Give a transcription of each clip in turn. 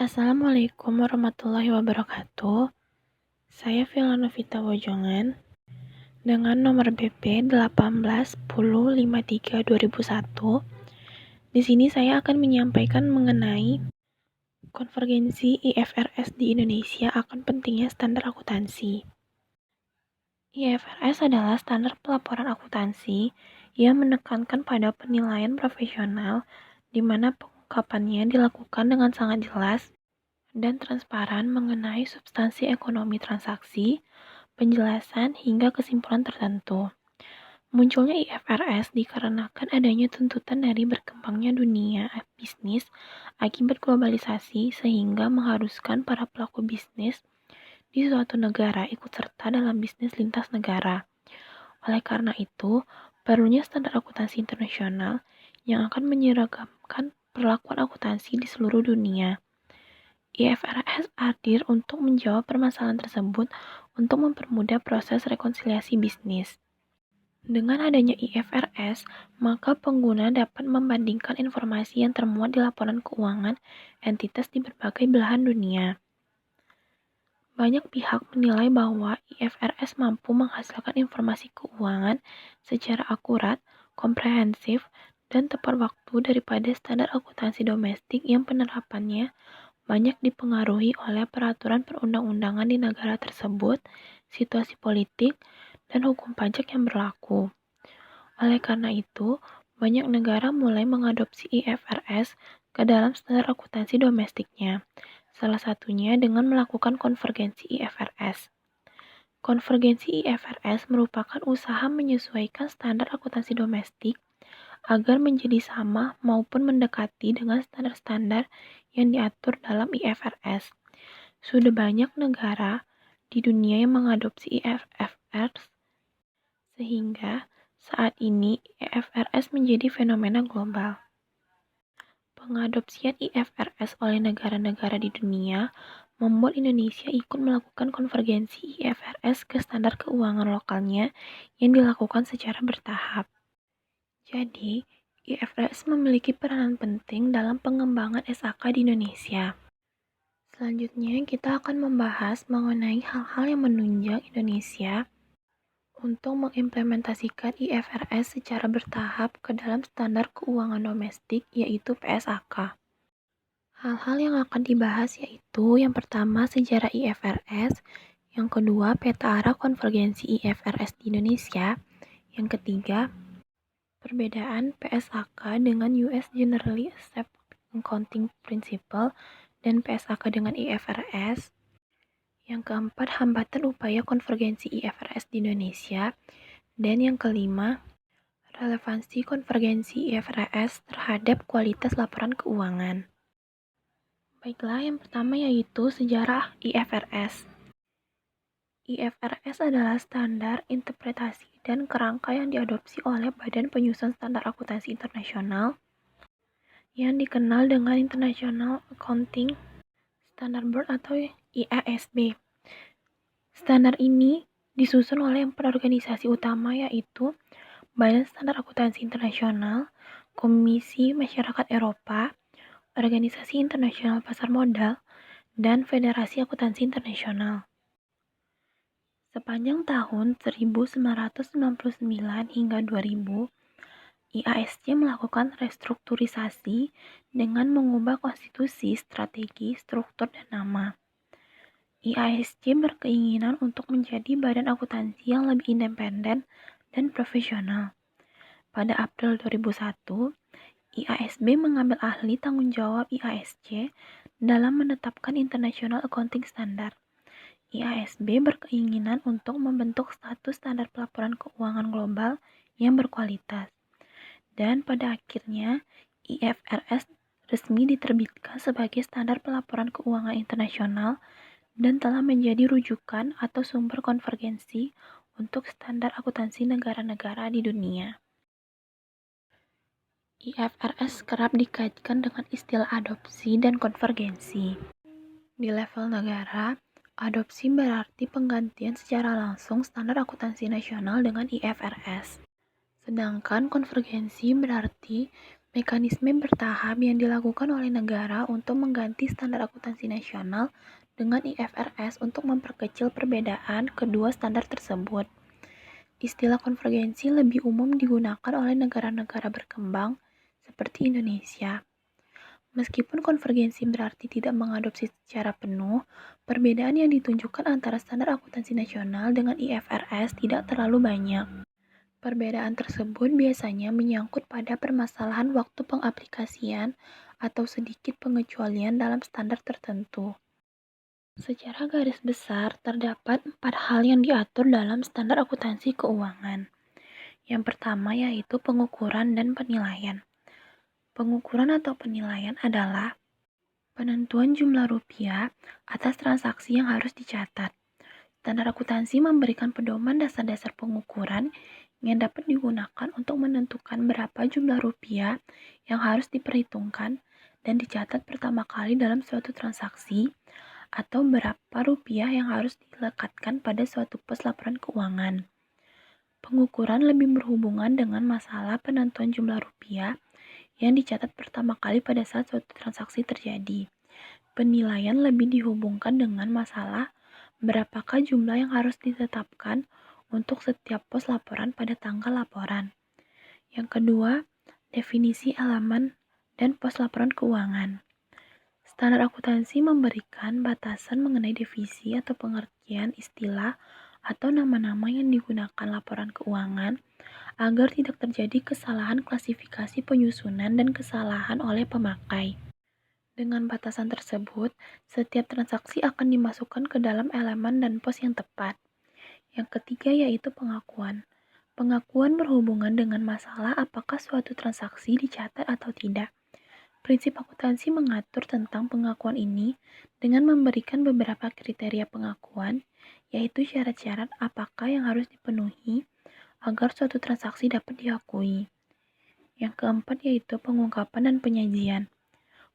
Assalamualaikum warahmatullahi wabarakatuh. Saya Vilanovita Wojongan dengan nomor BP 181053/2001. Di sini saya akan menyampaikan mengenai konvergensi IFRS di Indonesia akan pentingnya standar akuntansi. IFRS adalah standar pelaporan akuntansi yang menekankan pada penilaian profesional di mana pengungkapannya dilakukan dengan sangat jelas dan transparan mengenai substansi ekonomi transaksi, penjelasan, hingga kesimpulan tertentu. Munculnya IFRS dikarenakan adanya tuntutan dari berkembangnya dunia bisnis akibat globalisasi sehingga mengharuskan para pelaku bisnis di suatu negara ikut serta dalam bisnis lintas negara. Oleh karena itu, perlunya standar akuntansi internasional yang akan menyeragamkan perlakuan akuntansi di seluruh dunia. IFRS hadir untuk menjawab permasalahan tersebut untuk mempermudah proses rekonsiliasi bisnis. Dengan adanya IFRS, maka pengguna dapat membandingkan informasi yang termuat di laporan keuangan entitas di berbagai belahan dunia. Banyak pihak menilai bahwa IFRS mampu menghasilkan informasi keuangan secara akurat, komprehensif, dan tepat waktu daripada standar akuntansi domestik yang penerapannya banyak dipengaruhi oleh peraturan perundang-undangan di negara tersebut, situasi politik, dan hukum pajak yang berlaku. Oleh karena itu, banyak negara mulai mengadopsi IFRS ke dalam standar akuntansi domestiknya, salah satunya dengan melakukan konvergensi IFRS. Konvergensi IFRS merupakan usaha menyesuaikan standar akuntansi domestik agar menjadi sama maupun mendekati dengan standar-standar yang diatur dalam IFRS. Sudah banyak negara di dunia yang mengadopsi IFRS sehingga saat ini IFRS menjadi fenomena global. Pengadopsian IFRS oleh negara-negara di dunia membuat Indonesia ikut melakukan konvergensi IFRS ke standar keuangan lokalnya yang dilakukan secara bertahap. Jadi, IFRS memiliki peranan penting dalam pengembangan SAK di Indonesia. Selanjutnya, kita akan membahas mengenai hal-hal yang menunjang Indonesia untuk mengimplementasikan IFRS secara bertahap ke dalam standar keuangan domestik, yaitu PSAK. Hal-hal yang akan dibahas yaitu yang pertama sejarah IFRS, yang kedua peta arah konvergensi IFRS di Indonesia, yang ketiga perbedaan PSAK dengan US Generally Accepted Accounting Principle dan PSAK dengan IFRS. Yang keempat, hambatan upaya konvergensi IFRS di Indonesia. Dan yang kelima, relevansi konvergensi IFRS terhadap kualitas laporan keuangan. Baiklah, yang pertama yaitu sejarah IFRS. IFRS adalah standar, interpretasi, dan kerangka yang diadopsi oleh Badan Penyusun Standar Akuntansi Internasional yang dikenal dengan International Accounting Standard Board atau IASB. Standar ini disusun oleh 4 organisasi utama yaitu Badan Standar Akuntansi Internasional, Komisi Masyarakat Eropa, Organisasi Internasional Pasar Modal, dan Federasi Akuntansi Internasional. Sepanjang tahun 1999 hingga 2000, IASC melakukan restrukturisasi dengan mengubah konstitusi, strategi, struktur, dan nama. IASC berkeinginan untuk menjadi badan akuntansi yang lebih independen dan profesional. Pada April 2001, IASB mengambil ahli tanggung jawab IASC dalam menetapkan International Accounting Standard. IASB berkeinginan untuk membentuk status standar pelaporan keuangan global yang berkualitas. Dan pada akhirnya, IFRS resmi diterbitkan sebagai standar pelaporan keuangan internasional dan telah menjadi rujukan atau sumber konvergensi untuk standar akuntansi negara-negara di dunia. IFRS kerap dikaitkan dengan istilah adopsi dan konvergensi. Di level negara, adopsi berarti penggantian secara langsung standar akuntansi nasional dengan IFRS. Sedangkan konvergensi berarti Mekanisme bertahap yang dilakukan oleh negara untuk mengganti standar akuntansi nasional dengan IFRS untuk memperkecil perbedaan kedua standar tersebut. Istilah konvergensi lebih umum digunakan oleh negara-negara berkembang seperti Indonesia. Meskipun konvergensi berarti tidak mengadopsi secara penuh, perbedaan yang ditunjukkan antara standar akuntansi nasional dengan IFRS tidak terlalu banyak. Perbedaan tersebut biasanya menyangkut pada permasalahan waktu pengaplikasian atau sedikit pengecualian dalam standar tertentu. Secara garis besar, terdapat 4 hal yang diatur dalam standar akuntansi keuangan. Yang pertama yaitu pengukuran dan penilaian. Pengukuran atau penilaian adalah penentuan jumlah rupiah atas transaksi yang harus dicatat. Standar akuntansi memberikan pedoman dasar-dasar pengukuran yang dapat digunakan untuk menentukan berapa jumlah rupiah yang harus diperhitungkan dan dicatat pertama kali dalam suatu transaksi, atau berapa rupiah yang harus dilekatkan pada suatu pos laporan keuangan. Pengukuran lebih berhubungan dengan masalah penentuan jumlah rupiah yang dicatat pertama kali pada saat suatu transaksi terjadi. Penilaian lebih dihubungkan dengan masalah berapakah jumlah yang harus ditetapkan untuk setiap pos laporan pada tanggal laporan. Yang kedua, definisi elemen dan pos laporan keuangan. Standar akuntansi memberikan batasan mengenai definisi atau pengertian istilah atau nama-nama yang digunakan laporan keuangan agar tidak terjadi kesalahan klasifikasi penyusunan dan kesalahan oleh pemakai. Dengan batasan tersebut, setiap transaksi akan dimasukkan ke dalam elemen dan pos yang tepat. Yang ketiga yaitu pengakuan. Pengakuan berhubungan dengan masalah apakah suatu transaksi dicatat atau tidak. Prinsip akuntansi mengatur tentang pengakuan ini dengan memberikan beberapa kriteria pengakuan, yaitu syarat-syarat apakah yang harus dipenuhi agar suatu transaksi dapat diakui. Yang keempat yaitu pengungkapan dan penyajian.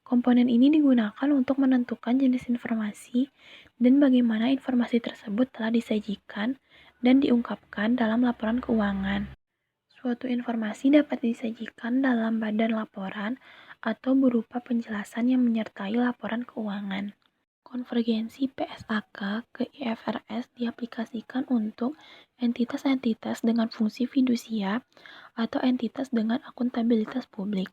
Komponen ini digunakan untuk menentukan jenis informasi dan bagaimana informasi tersebut telah disajikan dan diungkapkan dalam laporan keuangan. Suatu informasi dapat disajikan dalam badan laporan atau berupa penjelasan yang menyertai laporan keuangan. Konvergensi PSAK ke IFRS diaplikasikan untuk entitas-entitas dengan fungsi fidusia atau entitas dengan akuntabilitas publik.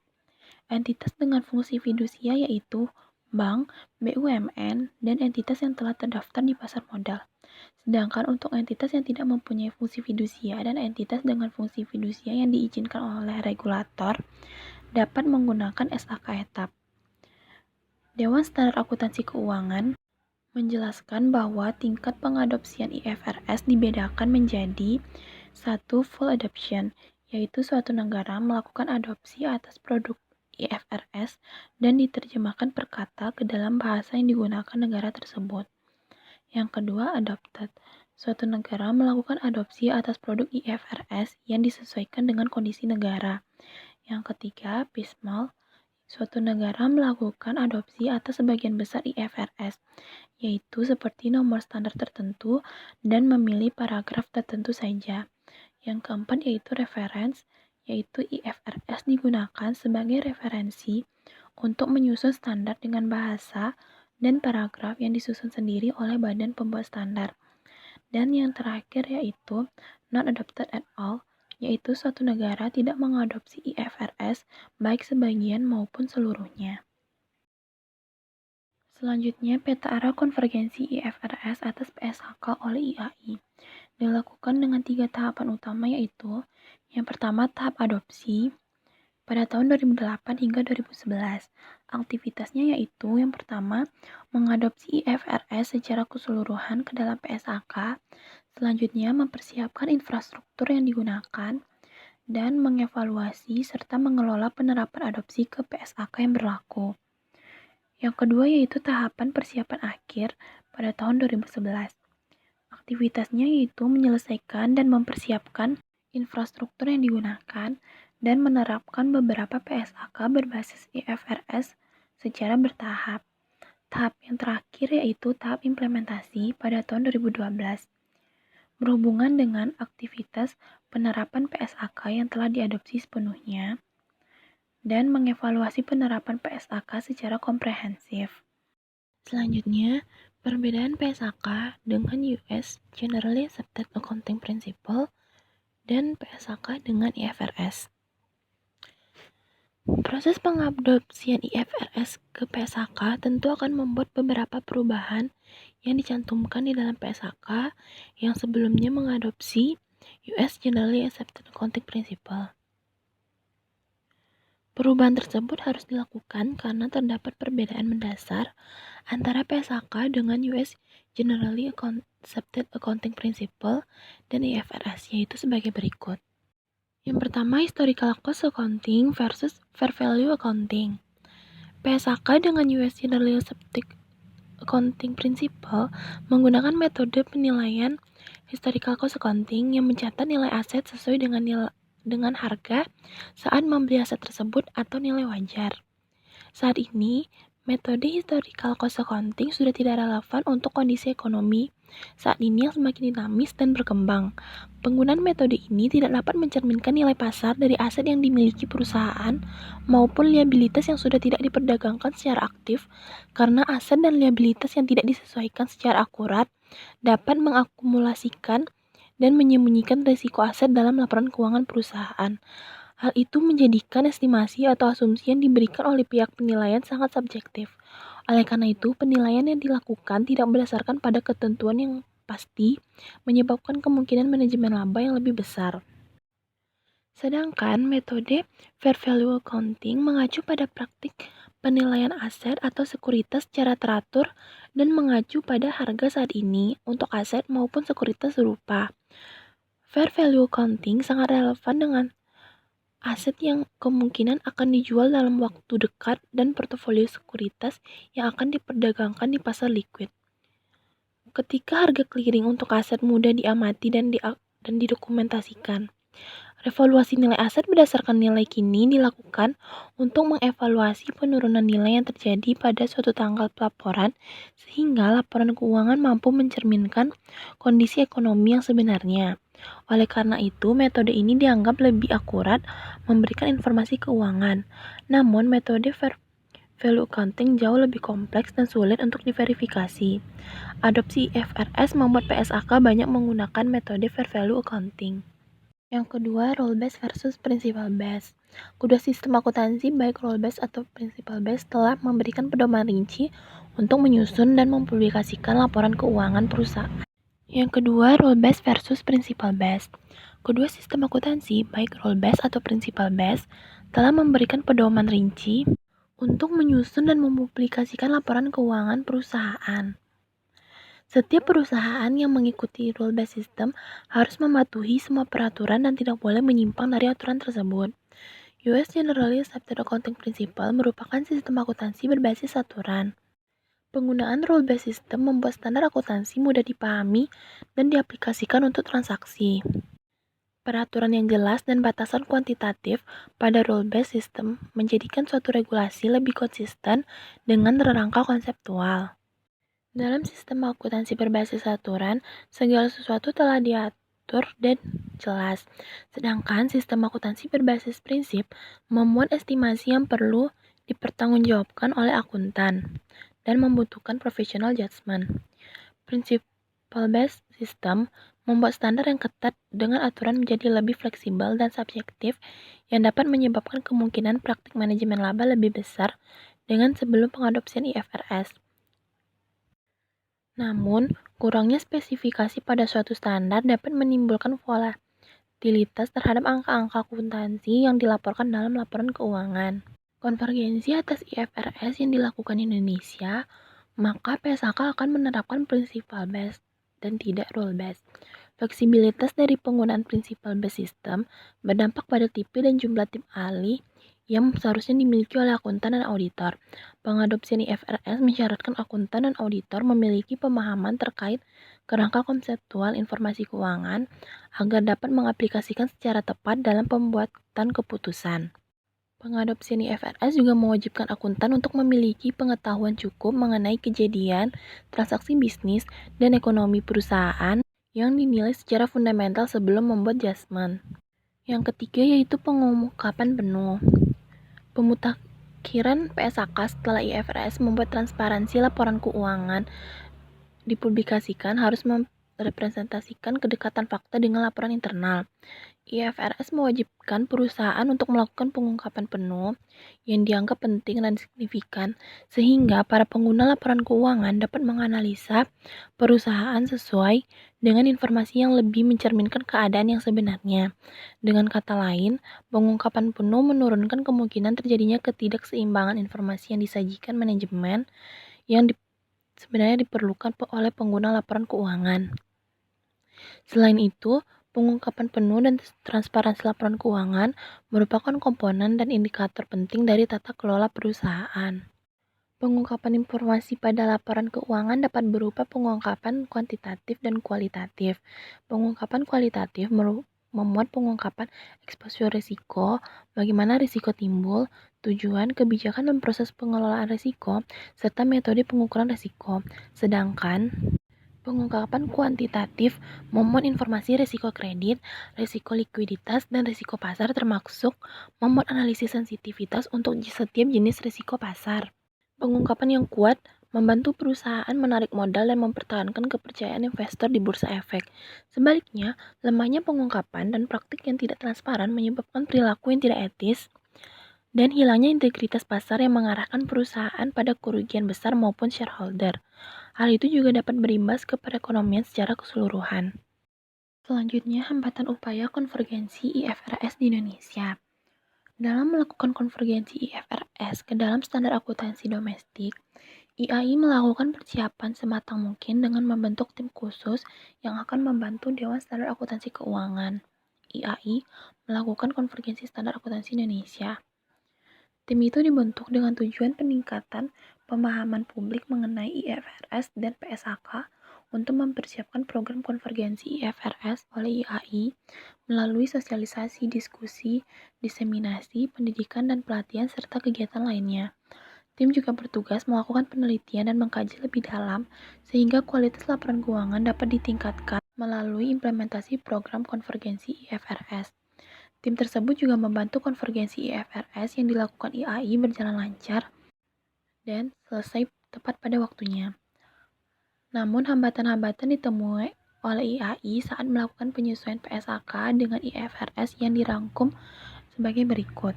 Entitas dengan fungsi fidusia yaitu bank, BUMN, dan entitas yang telah terdaftar di pasar modal. Sedangkan untuk entitas yang tidak mempunyai fungsi fidusia dan entitas dengan fungsi fidusia yang diizinkan oleh regulator dapat menggunakan SAK etap. Dewan Standar Akuntansi Keuangan menjelaskan bahwa tingkat pengadopsian IFRS dibedakan menjadi 1. Full adoption, yaitu suatu negara melakukan adopsi atas produk IFRS dan diterjemahkan per kata ke dalam bahasa yang digunakan negara tersebut. Yang kedua, adopted. Suatu negara melakukan adopsi atas produk IFRS yang disesuaikan dengan kondisi negara. Yang ketiga, piecemeal. Suatu negara melakukan adopsi atas sebagian besar IFRS, yaitu seperti nomor standar tertentu dan memilih paragraf tertentu saja. Yang keempat yaitu reference, yaitu IFRS digunakan sebagai referensi untuk menyusun standar dengan bahasa dan paragraf yang disusun sendiri oleh badan pembuat standar. Dan yang terakhir yaitu not adopted at all, yaitu suatu negara tidak mengadopsi IFRS baik sebagian maupun seluruhnya. Selanjutnya, peta arah konvergensi IFRS atas PSHK oleh IAI dilakukan dengan 3 tahapan utama yaitu yang pertama tahap adopsi pada tahun 2008 hingga 2011. Aktivitasnya yaitu yang pertama mengadopsi IFRS secara keseluruhan ke dalam PSHK, selanjutnya mempersiapkan infrastruktur yang digunakan, dan mengevaluasi serta mengelola penerapan adopsi ke PSHK yang berlaku. Yang kedua yaitu tahapan persiapan akhir pada tahun 2011. Aktivitasnya yaitu menyelesaikan dan mempersiapkan infrastruktur yang digunakan dan menerapkan beberapa PSAK berbasis IFRS secara bertahap. Tahap yang terakhir yaitu tahap implementasi pada tahun 2012. Berhubungan dengan aktivitas penerapan PSAK yang telah diadopsi sepenuhnya. dan mengevaluasi penerapan PSAK secara komprehensif. Selanjutnya, perbedaan PSAK dengan US Generally Accepted Accounting Principle dan PSAK dengan IFRS. Proses pengadopsian IFRS ke PSAK tentu akan membuat beberapa perubahan yang dicantumkan di dalam PSAK yang sebelumnya mengadopsi US Generally Accepted Accounting Principle. Perubahan tersebut harus dilakukan karena terdapat perbedaan mendasar antara PSAK dengan US Generally Accepted Accounting Principle dan IFRS, yaitu sebagai berikut. Yang pertama, Historical Cost Accounting versus Fair Value Accounting. PSAK dengan US Generally Accepted Accounting Principle menggunakan metode penilaian Historical Cost Accounting yang mencatat nilai aset sesuai dengan harga saat membeli aset tersebut atau nilai wajar. Saat ini, metode Historical Cost Accounting sudah tidak relevan untuk kondisi ekonomi saat ini yang semakin dinamis dan berkembang. Penggunaan metode ini tidak dapat mencerminkan nilai pasar dari aset yang dimiliki perusahaan maupun liabilitas yang sudah tidak diperdagangkan secara aktif karena aset dan liabilitas yang tidak disesuaikan secara akurat dapat mengakumulasikan dan menyembunyikan risiko aset dalam laporan keuangan perusahaan. Hal itu menjadikan estimasi atau asumsi yang diberikan oleh pihak penilaian sangat subjektif. Oleh karena itu, penilaian yang dilakukan tidak berdasarkan pada ketentuan yang pasti, menyebabkan kemungkinan manajemen laba yang lebih besar. Sedangkan metode Fair Value Accounting mengacu pada praktik penilaian aset atau sekuritas secara teratur dan mengacu pada harga saat ini untuk aset maupun sekuritas serupa. Fair Value Accounting sangat relevan dengan aset yang kemungkinan akan dijual dalam waktu dekat dan portofolio sekuritas yang akan diperdagangkan di pasar liquid. Ketika harga clearing untuk aset mudah diamati dan didokumentasikan, revaluasi nilai aset berdasarkan nilai kini dilakukan untuk mengevaluasi penurunan nilai yang terjadi pada suatu tanggal pelaporan sehingga laporan keuangan mampu mencerminkan kondisi ekonomi yang sebenarnya. Oleh karena itu, metode ini dianggap lebih akurat memberikan informasi keuangan. Namun, metode Fair Value Accounting jauh lebih kompleks dan sulit untuk diverifikasi. Adopsi IFRS membuat PSAK banyak menggunakan metode Fair Value Accounting. Yang kedua, rule-based versus principle-based. Kedua sistem akuntansi baik rule-based atau principle-based telah memberikan pedoman rinci untuk menyusun dan mempublikasikan laporan keuangan perusahaan. Yang kedua, rule-based versus principle-based. Kedua sistem akuntansi, baik rule-based atau principle-based, telah memberikan pedoman rinci untuk menyusun dan mempublikasikan laporan keuangan perusahaan. Setiap perusahaan yang mengikuti rule-based system harus mematuhi semua peraturan dan tidak boleh menyimpang dari aturan tersebut. US Generally Accepted Accounting Principle merupakan sistem akuntansi berbasis aturan. Penggunaan rule-based system membuat standar akuntansi mudah dipahami dan diaplikasikan untuk transaksi. Peraturan yang jelas dan batasan kuantitatif pada rule-based system menjadikan suatu regulasi lebih konsisten dengan rangka konseptual. Dalam sistem akuntansi berbasis aturan, segala sesuatu telah diatur dan jelas. Sedangkan sistem akuntansi berbasis prinsip memuat estimasi yang perlu dipertanggungjawabkan oleh akuntan dan membutuhkan professional judgment. Principle-based system membuat standar yang ketat dengan aturan menjadi lebih fleksibel dan subjektif yang dapat menyebabkan kemungkinan praktik manajemen laba lebih besar dengan sebelum pengadopsian IFRS. Namun, kurangnya spesifikasi pada suatu standar dapat menimbulkan volatilitas terhadap angka-angka akuntansi yang dilaporkan dalam laporan keuangan. Konvergensi atas IFRS yang dilakukan Indonesia, maka PSAK akan menerapkan principle-based dan tidak rule-based. Fleksibilitas dari penggunaan principle-based system berdampak pada tipe dan jumlah tim ahli yang seharusnya dimiliki oleh akuntan dan auditor. Pengadopsian IFRS mensyaratkan akuntan dan auditor memiliki pemahaman terkait kerangka konseptual informasi keuangan agar dapat mengaplikasikan secara tepat dalam pembuatan keputusan. Pengadopsian IFRS juga mewajibkan akuntan untuk memiliki pengetahuan cukup mengenai kejadian, transaksi bisnis, dan ekonomi perusahaan yang dinilai secara fundamental sebelum membuat judgement. Yang ketiga yaitu pengungkapan penuh. Pemutakhiran PSAK setelah IFRS membuat transparansi laporan keuangan dipublikasikan harus merepresentasikan kedekatan fakta dengan laporan internal. IFRS mewajibkan perusahaan untuk melakukan pengungkapan penuh yang dianggap penting dan signifikan, sehingga para pengguna laporan keuangan dapat menganalisa perusahaan sesuai dengan informasi yang lebih mencerminkan keadaan yang sebenarnya. Dengan kata lain, pengungkapan penuh menurunkan kemungkinan terjadinya ketidakseimbangan informasi yang disajikan manajemen yang sebenarnya diperlukan oleh pengguna laporan keuangan. Selain itu, pengungkapan penuh dan transparansi laporan keuangan merupakan komponen dan indikator penting dari tata kelola perusahaan. Pengungkapan informasi pada laporan keuangan dapat berupa pengungkapan kuantitatif dan kualitatif. Pengungkapan kualitatif memuat pengungkapan eksposur risiko, bagaimana risiko timbul, tujuan, kebijakan dan proses pengelolaan risiko, serta metode pengukuran risiko. Sedangkan pengungkapan kuantitatif memuat informasi risiko kredit, risiko likuiditas, dan risiko pasar termasuk memuat analisis sensitivitas untuk setiap jenis risiko pasar. Pengungkapan yang kuat membantu perusahaan menarik modal dan mempertahankan kepercayaan investor di bursa efek. Sebaliknya, lemahnya pengungkapan dan praktik yang tidak transparan menyebabkan perilaku yang tidak etis dan hilangnya integritas pasar yang mengarahkan perusahaan pada kerugian besar maupun shareholder. Hal itu juga dapat berimbas ke perekonomian secara keseluruhan. Selanjutnya, hambatan upaya konvergensi IFRS di Indonesia. Dalam melakukan konvergensi IFRS ke dalam standar akuntansi domestik, IAI melakukan persiapan sematang mungkin dengan membentuk tim khusus yang akan membantu Dewan Standar Akuntansi Keuangan. IAI melakukan konvergensi standar akuntansi Indonesia. Tim itu dibentuk dengan tujuan peningkatan pemahaman publik mengenai IFRS dan PSAK untuk mempersiapkan program konvergensi IFRS oleh IAI melalui sosialisasi, diskusi, diseminasi, pendidikan, dan pelatihan serta kegiatan lainnya. Tim juga bertugas melakukan penelitian dan mengkaji lebih dalam sehingga kualitas laporan keuangan dapat ditingkatkan melalui implementasi program konvergensi IFRS. Tim tersebut juga membantu konvergensi IFRS yang dilakukan IAI berjalan lancar dan selesai tepat pada waktunya. Namun, hambatan-hambatan ditemui oleh IAI saat melakukan penyesuaian PSAK dengan IFRS yang dirangkum sebagai berikut.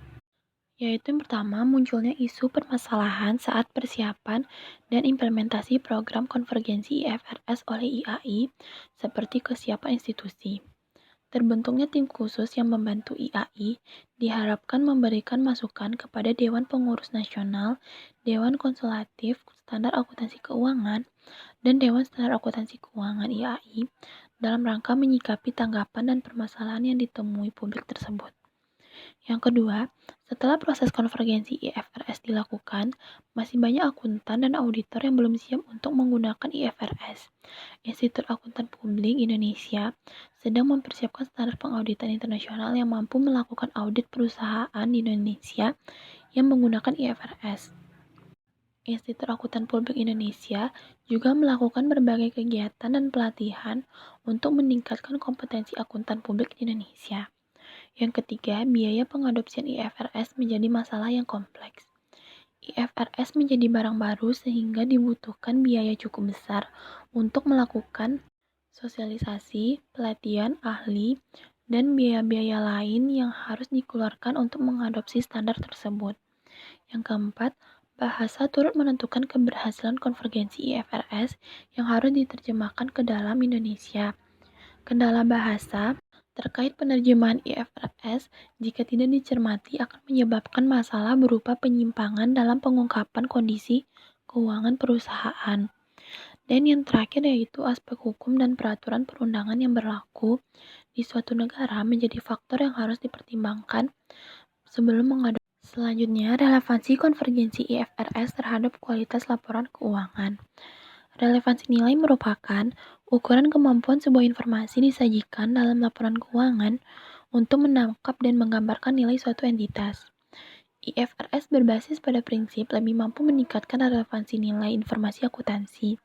Yaitu yang pertama, munculnya isu permasalahan saat persiapan dan implementasi program konvergensi IFRS oleh IAI seperti kesiapan institusi. Terbentuknya tim khusus yang membantu IAI diharapkan memberikan masukan kepada Dewan Pengurus Nasional, Dewan Konsultatif Standar Akuntansi Keuangan, dan Dewan Standar Akuntansi Keuangan IAI dalam rangka menyikapi tanggapan dan permasalahan yang ditemui publik tersebut. Yang kedua, setelah proses konvergensi IFRS dilakukan, masih banyak akuntan dan auditor yang belum siap untuk menggunakan IFRS. Institut Akuntan Publik Indonesia sedang mempersiapkan standar pengauditan internasional yang mampu melakukan audit perusahaan di Indonesia yang menggunakan IFRS. Institut Akuntan Publik Indonesia juga melakukan berbagai kegiatan dan pelatihan untuk meningkatkan kompetensi akuntan publik di Indonesia. Yang ketiga, biaya pengadopsian IFRS menjadi masalah yang kompleks. IFRS menjadi barang baru sehingga dibutuhkan biaya cukup besar untuk melakukan sosialisasi, pelatihan ahli, dan biaya-biaya lain yang harus dikeluarkan untuk mengadopsi standar tersebut. Yang keempat, bahasa turut menentukan keberhasilan konvergensi IFRS yang harus diterjemahkan ke dalam Indonesia. Kendala bahasa terkait penerjemahan IFRS jika tidak dicermati akan menyebabkan masalah berupa penyimpangan dalam pengungkapan kondisi keuangan perusahaan. Dan yang terakhir yaitu aspek hukum dan peraturan perundangan yang berlaku di suatu negara menjadi faktor yang harus dipertimbangkan sebelum mengadopsi. Selanjutnya, relevansi konvergensi IFRS terhadap kualitas laporan keuangan. Relevansi nilai merupakan ukuran kemampuan sebuah informasi disajikan dalam laporan keuangan untuk menangkap dan menggambarkan nilai suatu entitas. IFRS berbasis pada prinsip lebih mampu meningkatkan relevansi nilai informasi akuntansi.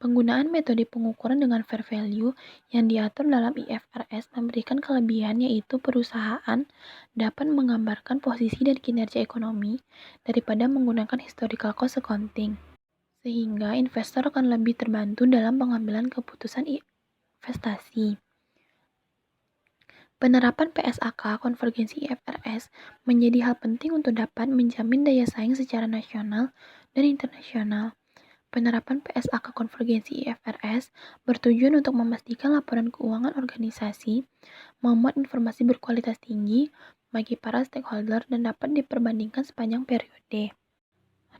Penggunaan metode pengukuran dengan fair value yang diatur dalam IFRS memberikan kelebihan yaitu perusahaan dapat menggambarkan posisi dan kinerja ekonomi daripada menggunakan historical cost accounting, sehingga investor akan lebih terbantu dalam pengambilan keputusan investasi. Penerapan PSAK konvergensi IFRS menjadi hal penting untuk dapat menjamin daya saing secara nasional dan internasional. Penerapan PSAK konvergensi IFRS bertujuan untuk memastikan laporan keuangan organisasi memuat informasi berkualitas tinggi bagi para stakeholder dan dapat diperbandingkan sepanjang periode.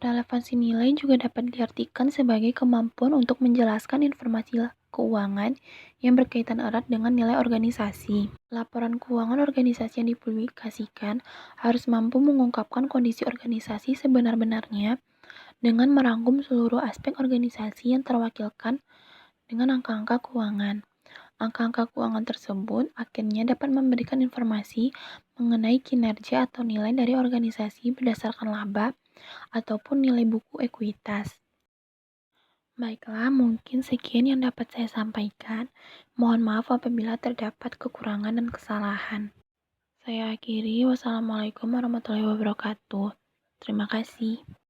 Relevansi nilai juga dapat diartikan sebagai kemampuan untuk menjelaskan informasi keuangan yang berkaitan erat dengan nilai organisasi. Laporan keuangan organisasi yang dipublikasikan harus mampu mengungkapkan kondisi organisasi sebenar-benarnya dengan merangkum seluruh aspek organisasi yang terwakilkan dengan angka-angka keuangan. Angka-angka keuangan tersebut akhirnya dapat memberikan informasi mengenai kinerja atau nilai dari organisasi berdasarkan laba ataupun nilai buku ekuitas. Baiklah, mungkin sekian yang dapat saya sampaikan. Mohon maaf apabila terdapat kekurangan dan kesalahan. Saya akhiri, wassalamualaikum warahmatullahi wabarakatuh. Terima kasih.